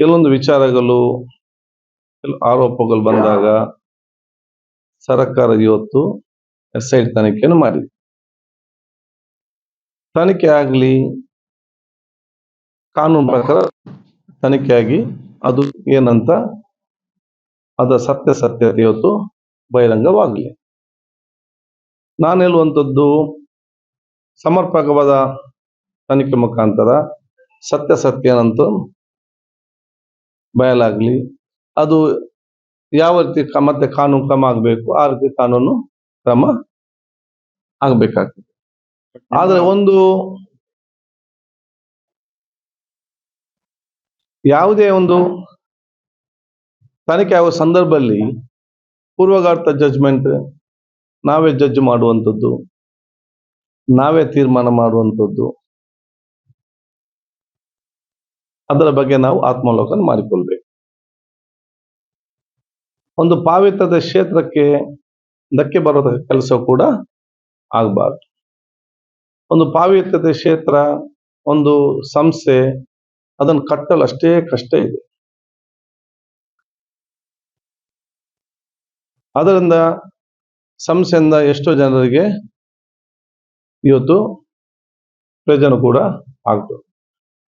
ಕೆಲವೊಂದು ವಿಚಾರಗಳು ಆರೋಪಗಳು ಬಂದಾಗ ಸರ್ಕಾರ ಇವತ್ತು SIT ತನಿಖೆಯನ್ನು ಮಾಡಿದೆ. ತನಿಖೆ ಆಗಲಿ ಕಾನೂನು ಪ್ರಕಾರ ತನಿಖೆಯಾಗಿ ಅದು ಏನಂತ ಅದರ ಸತ್ಯಾಸತ್ಯತೆ ಇವತ್ತು ಬಹಿರಂಗವಾಗಲಿ. ನಾನು ಹೇಳುವಂಥದ್ದು ಸಮರ್ಪಕವಾದ ತನಿಖೆ ಮುಖಾಂತರ ಸತ್ಯಾಸತ್ಯ ಏನಂತ ಬಯಲಾಗಲಿ. ಅದು ಯಾವ ರೀತಿ ಮತ್ತೆ ಕಾನೂನು ಕ್ರಮ ಆಗಬೇಕು ಆ ರೀತಿ ಕಾನೂನು ಕ್ರಮ ಆಗಬೇಕಾಗ್ತದೆ. ಆದರೆ ಯಾವುದೇ ಒಂದು ತನಿಖೆ ಆಗುವ ಸಂದರ್ಭದಲ್ಲಿ ಪೂರ್ವಗಾರ್ಥ ಜಡ್ಜ್ಮೆಂಟ್ ನಾವೇ ಜಡ್ಜ್ ಮಾಡುವಂಥದ್ದು, ನಾವೇ ತೀರ್ಮಾನ ಮಾಡುವಂಥದ್ದು, ಅದರ ಬಗ್ಗೆ ನಾವು ಆತ್ಮಾವಲೋಕನ ಮಾಡಿಕೊಳ್ಬೇಕು. ಒಂದು ಪಾವಿತ್ರ್ಯದ ಕ್ಷೇತ್ರಕ್ಕೆ ಧಕ್ಕೆ ಬರೋ ಕೆಲಸ ಕೂಡ ಆಗಬಾರ್ದು. ಒಂದು ಪಾವಿತ್ರ್ಯತೆ ಕ್ಷೇತ್ರ, ಒಂದು ಸಂಸ್ಥೆ, ಅದನ್ನು ಕಟ್ಟಲು ಅಷ್ಟೇ ಕಷ್ಟ ಇದೆ. ಅದರಿಂದ ಸಂಸ್ಥೆಯಿಂದ ಎಷ್ಟೋ ಜನರಿಗೆ ಇವತ್ತು ಪ್ರಯೋಜನ ಕೂಡ ಆಗ್ತದೆ.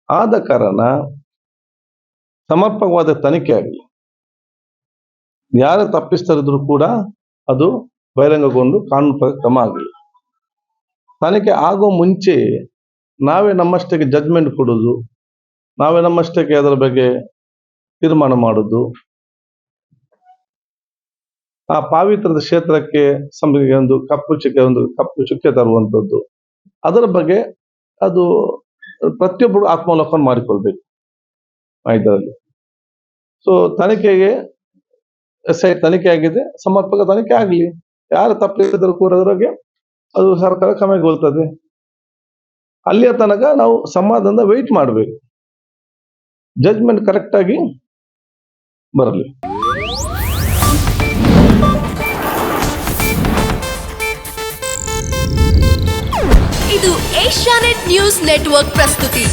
ಆದ ಕಾರಣ ಸಮರ್ಪಕವಾದ ತನಿಖೆ ಆಗಲಿ, ಯಾರು ತಪ್ಪಿಸ್ತರಿದ್ರು ಕೂಡ ಅದು ಬಹಿರಂಗಗೊಂಡು ಕಾನೂನು ಕ್ರಮ ಆಗಲಿ. ತನಿಖೆ ಆಗೋ ಮುಂಚೆ ನಾವೇ ನಮ್ಮಷ್ಟಕ್ಕೆ ಜಡ್ಜ್ಮೆಂಟ್ ಕೊಡೋದು, ನಾವೇ ನಮ್ಮಷ್ಟಕ್ಕೆ ಅದರ ಬಗ್ಗೆ ತೀರ್ಮಾನ ಮಾಡೋದು, ಆ ಪಾವಿತ್ರ್ಯದ ಕ್ಷೇತ್ರಕ್ಕೆ ಒಂದು ಕಪ್ಪು ಚುಕ್ಕೆ ತರುವಂಥದ್ದು, ಅದರ ಬಗ್ಗೆ ಅದು ಪ್ರತಿಯೊಬ್ಬರು ಆತ್ಮಾವಲೋಕನ ಮಾಡಿಕೊಳ್ಬೇಕು ಇದರಲ್ಲಿ. ಸೊ ತನಿಖೆಗೆ SIT ತನಿಖೆ ಆಗಿದೆ, ಸಮರ್ಪಕ ತನಿಖೆ ಆಗಲಿ. ಯಾರು ತಪ್ಪಿದ್ರು ಕೂಡ ಅದರೊಳಗೆ ಅದು ಸರ್ಕಾರ ಕ್ರಮಗೊಳ್ತದೆ. ಅಲ್ಲಿಯ ತನಕ ನಾವು ಸಮಾಧಾನದಿಂದ ವೆಯ್ಟ್ ಮಾಡಬೇಕು, ಜಡ್ಜ್ಮೆಂಟ್ ಕರೆಕ್ಟ್ ಆಗಿ ಬರಲಿ. ಇದು ಏಷ್ಯಾನೆಟ್ ನ್ಯೂಸ್ ನೆಟ್ವರ್ಕ್ ಪ್ರಸ್ತುತಿ.